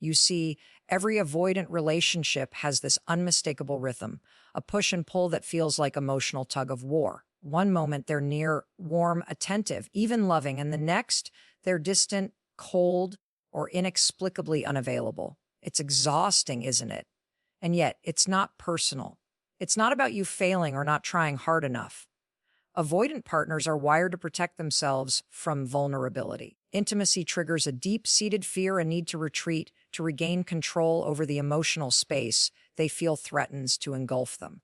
You see, every avoidant relationship has this unmistakable rhythm, a push and pull that feels like emotional tug of war. One moment they're near, warm, attentive, even loving, and the next they're distant, cold, or inexplicably unavailable. It's exhausting, isn't it? And yet, it's not personal. It's not about you failing or not trying hard enough. Avoidant partners are wired to protect themselves from vulnerability. Intimacy triggers a deep-seated fear and need to retreat, to regain control over the emotional space they feel threatens to engulf them.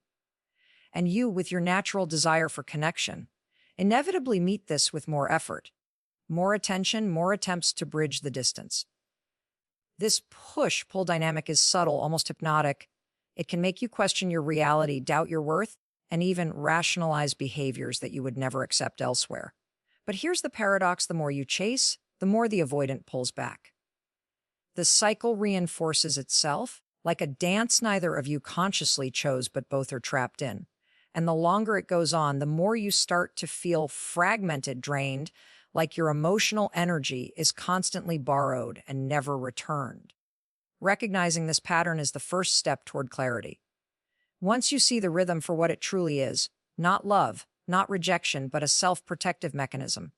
And you, with your natural desire for connection, inevitably meet this with more effort, more attention, more attempts to bridge the distance. This push-pull dynamic is subtle, almost hypnotic. It can make you question your reality, doubt your worth, and even rationalize behaviors that you would never accept elsewhere. But here's the paradox: the more you chase, the more the avoidant pulls back. The cycle reinforces itself, like a dance neither of you consciously chose but both are trapped in. And the longer it goes on, the more you start to feel fragmented, drained, like your emotional energy is constantly borrowed and never returned. Recognizing this pattern is the first step toward clarity. Once you see the rhythm for what it truly is, not love, not rejection, but a self-protective mechanism,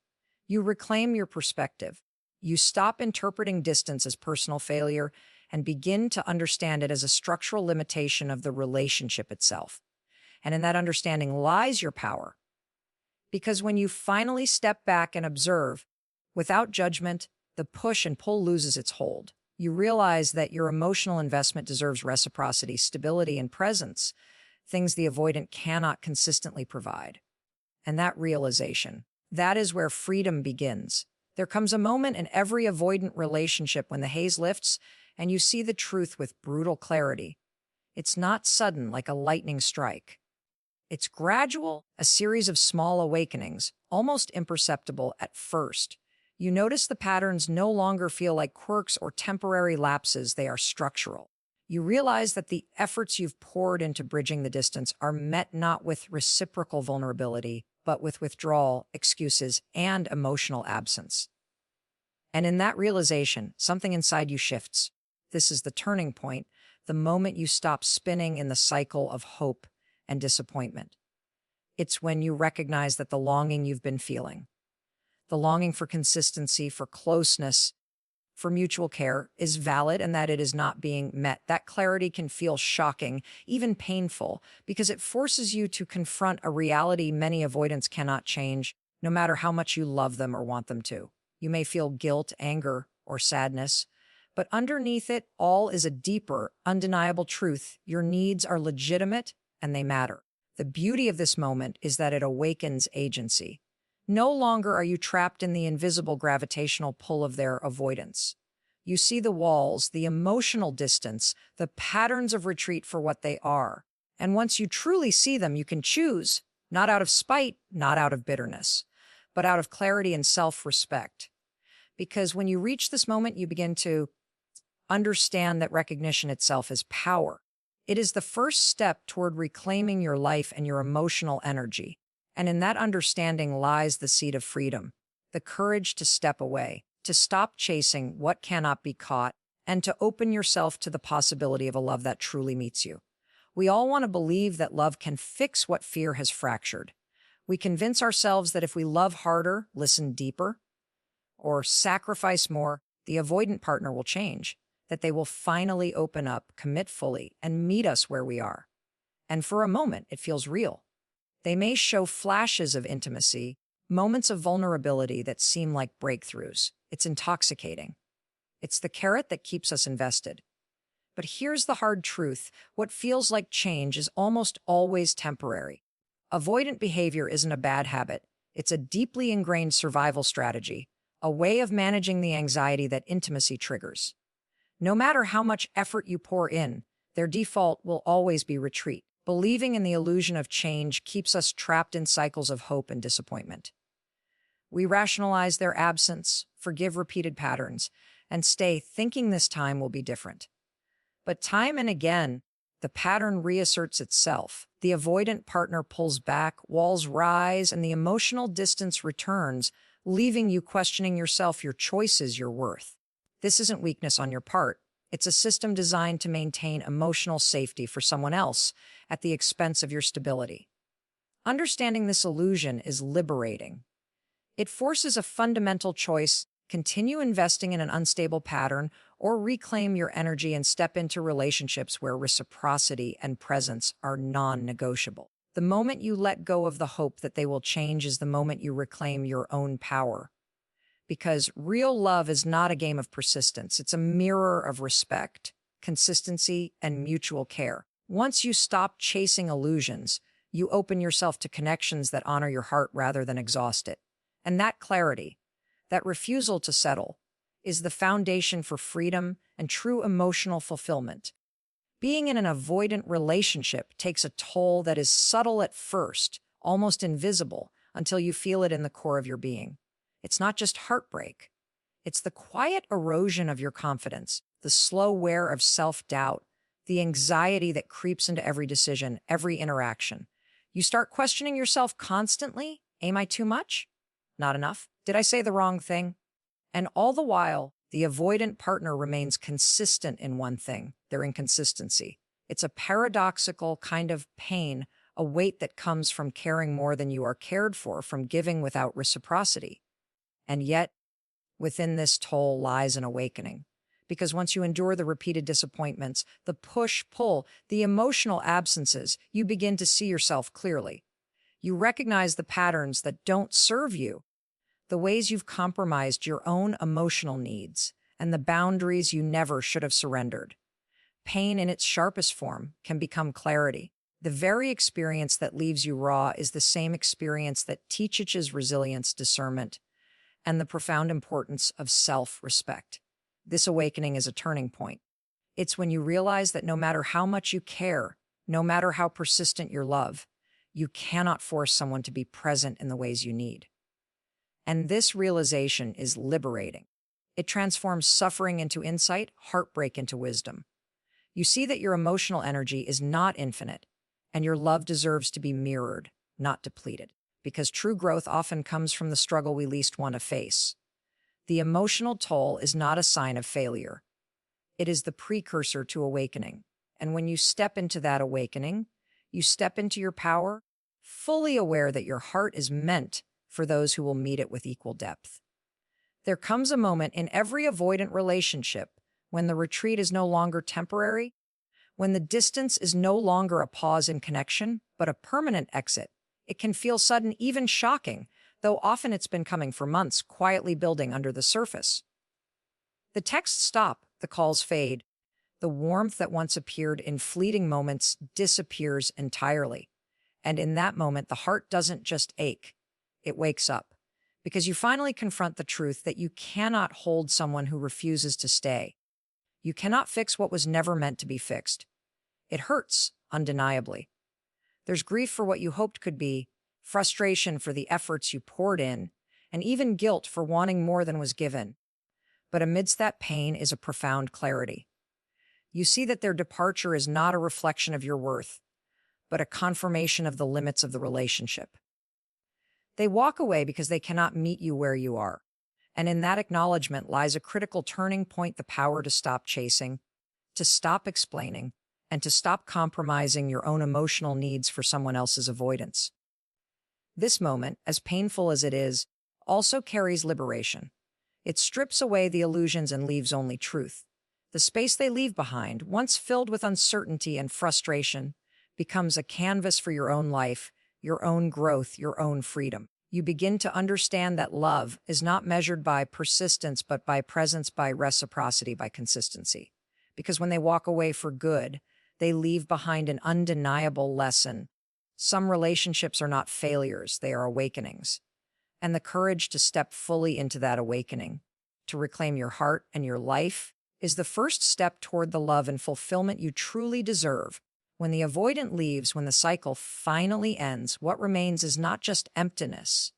you reclaim your perspective. You stop interpreting distance as personal failure and begin to understand it as a structural limitation of the relationship itself. And in that understanding lies your power. Because when you finally step back and observe, without judgment, the push and pull loses its hold. You realize that your emotional investment deserves reciprocity, stability, and presence, things the avoidant cannot consistently provide. And that realization, that is where freedom begins. There comes a moment in every avoidant relationship when the haze lifts and you see the truth with brutal clarity. It's not sudden like a lightning strike. It's gradual, a series of small awakenings, almost imperceptible at first. You notice the patterns no longer feel like quirks or temporary lapses, they are structural. You realize that the efforts you've poured into bridging the distance are met not with reciprocal vulnerability, but with withdrawal, excuses, and emotional absence. And in that realization, something inside you shifts. This is the turning point, the moment you stop spinning in the cycle of hope and disappointment. It's when you recognize that the longing you've been feeling, the longing for consistency, for closeness, for mutual care, is valid and that it is not being met. That clarity can feel shocking, even painful, because it forces you to confront a reality many avoidants cannot change, no matter how much you love them or want them to. You may feel guilt, anger, or sadness, but underneath it all is a deeper, undeniable truth. Your needs are legitimate and they matter. The beauty of this moment is that it awakens agency. No longer are you trapped in the invisible gravitational pull of their avoidance. You see the walls, the emotional distance, the patterns of retreat for what they are. And once you truly see them, you can choose, not out of spite, not out of bitterness, but out of clarity and self-respect. Because when you reach this moment, you begin to understand that recognition itself is power. It is the first step toward reclaiming your life and your emotional energy. And in that understanding lies the seed of freedom, the courage to step away, to stop chasing what cannot be caught, and to open yourself to the possibility of a love that truly meets you. We all want to believe that love can fix what fear has fractured. We convince ourselves that if we love harder, listen deeper, or sacrifice more, the avoidant partner will change, that they will finally open up, commit fully, and meet us where we are. And for a moment, it feels real. They may show flashes of intimacy, moments of vulnerability that seem like breakthroughs. It's intoxicating. It's the carrot that keeps us invested. But here's the hard truth. What feels like change is almost always temporary. Avoidant behavior isn't a bad habit. It's a deeply ingrained survival strategy, a way of managing the anxiety that intimacy triggers. No matter how much effort you pour in, their default will always be retreat. Believing in the illusion of change keeps us trapped in cycles of hope and disappointment. We rationalize their absence, forgive repeated patterns, and stay thinking this time will be different. But time and again, the pattern reasserts itself. The avoidant partner pulls back, walls rise, and the emotional distance returns, leaving you questioning yourself, your choices, your worth. This isn't weakness on your part. It's a system designed to maintain emotional safety for someone else at the expense of your stability. Understanding this illusion is liberating. It forces a fundamental choice: continue investing in an unstable pattern or reclaim your energy and step into relationships where reciprocity and presence are non-negotiable. The moment you let go of the hope that they will change is the moment you reclaim your own power. Because real love is not a game of persistence, it's a mirror of respect, consistency, and mutual care. Once you stop chasing illusions, you open yourself to connections that honor your heart rather than exhaust it. And that clarity, that refusal to settle, is the foundation for freedom and true emotional fulfillment. Being in an avoidant relationship takes a toll that is subtle at first, almost invisible, until you feel it in the core of your being. It's not just heartbreak. It's the quiet erosion of your confidence, the slow wear of self-doubt, the anxiety that creeps into every decision, every interaction. You start questioning yourself constantly. Am I too much? Not enough? Did I say the wrong thing? And all the while, the avoidant partner remains consistent in one thing: their inconsistency. It's a paradoxical kind of pain, a weight that comes from caring more than you are cared for, from giving without reciprocity. And yet, within this toll lies an awakening. Because once you endure the repeated disappointments, the push-pull, the emotional absences, you begin to see yourself clearly. You recognize the patterns that don't serve you, the ways you've compromised your own emotional needs, and the boundaries you never should have surrendered. Pain in its sharpest form can become clarity. The very experience that leaves you raw is the same experience that teaches resilience, discernment, and the profound importance of self-respect. This awakening is a turning point. It's when you realize that no matter how much you care, no matter how persistent your love, you cannot force someone to be present in the ways you need. And this realization is liberating. It transforms suffering into insight, heartbreak into wisdom. You see that your emotional energy is not infinite, and your love deserves to be mirrored, not depleted. Because true growth often comes from the struggle we least want to face. The emotional toll is not a sign of failure. It is the precursor to awakening. And when you step into that awakening, you step into your power, fully aware that your heart is meant for those who will meet it with equal depth. There comes a moment in every avoidant relationship when the retreat is no longer temporary, when the distance is no longer a pause in connection, but a permanent exit. It can feel sudden, even shocking, though often it's been coming for months, quietly building under the surface. The texts stop, the calls fade. The warmth that once appeared in fleeting moments disappears entirely. And in that moment, the heart doesn't just ache, it wakes up. Because you finally confront the truth that you cannot hold someone who refuses to stay. You cannot fix what was never meant to be fixed. It hurts, undeniably. There's grief for what you hoped could be, frustration for the efforts you poured in, and even guilt for wanting more than was given. But amidst that pain is a profound clarity. You see that their departure is not a reflection of your worth, but a confirmation of the limits of the relationship. They walk away because they cannot meet you where you are. And in that acknowledgement lies a critical turning point: the power to stop chasing, to stop explaining, and to stop compromising your own emotional needs for someone else's avoidance. This moment, as painful as it is, also carries liberation. It strips away the illusions and leaves only truth. The space they leave behind, once filled with uncertainty and frustration, becomes a canvas for your own life, your own growth, your own freedom. You begin to understand that love is not measured by persistence, but by presence, by reciprocity, by consistency. Because when they walk away for good, they leave behind an undeniable lesson. Some relationships are not failures, they are awakenings. And the courage to step fully into that awakening, to reclaim your heart and your life, is the first step toward the love and fulfillment you truly deserve. When the avoidant leaves, when the cycle finally ends, what remains is not just emptiness.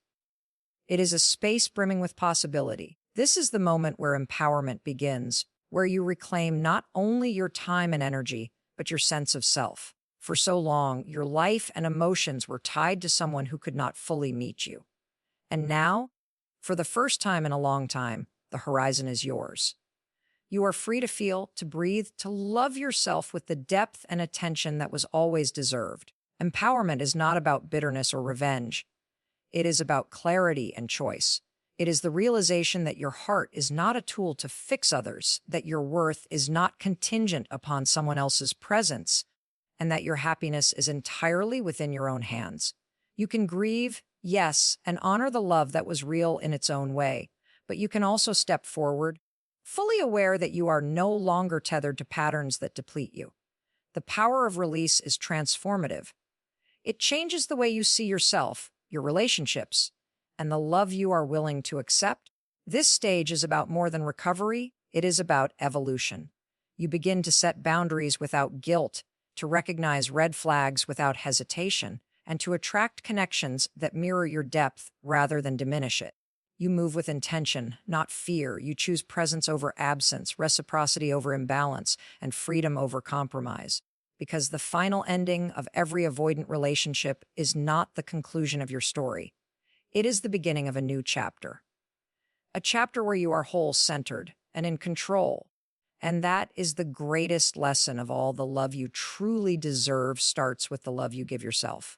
It is a space brimming with possibility. This is the moment where empowerment begins, where you reclaim not only your time and energy, but your sense of self. For so long, your life and emotions were tied to someone who could not fully meet you. And now, for the first time in a long time, the horizon is yours. You are free to feel, to breathe, to love yourself with the depth and attention that was always deserved. Empowerment is not about bitterness or revenge. It is about clarity and choice. It is the realization that your heart is not a tool to fix others, that your worth is not contingent upon someone else's presence, and that your happiness is entirely within your own hands. You can grieve, yes, and honor the love that was real in its own way, but you can also step forward, fully aware that you are no longer tethered to patterns that deplete you. The power of release is transformative. It changes the way you see yourself, your relationships, and the love you are willing to accept. This stage is about more than recovery, it is about evolution. You begin to set boundaries without guilt, to recognize red flags without hesitation, and to attract connections that mirror your depth rather than diminish it. You move with intention, not fear. You choose presence over absence, reciprocity over imbalance, and freedom over compromise. Because the final ending of every avoidant relationship is not the conclusion of your story. It is the beginning of a new chapter. A chapter where you are whole-centered and in control. And that is the greatest lesson of all. The love you truly deserve starts with the love you give yourself.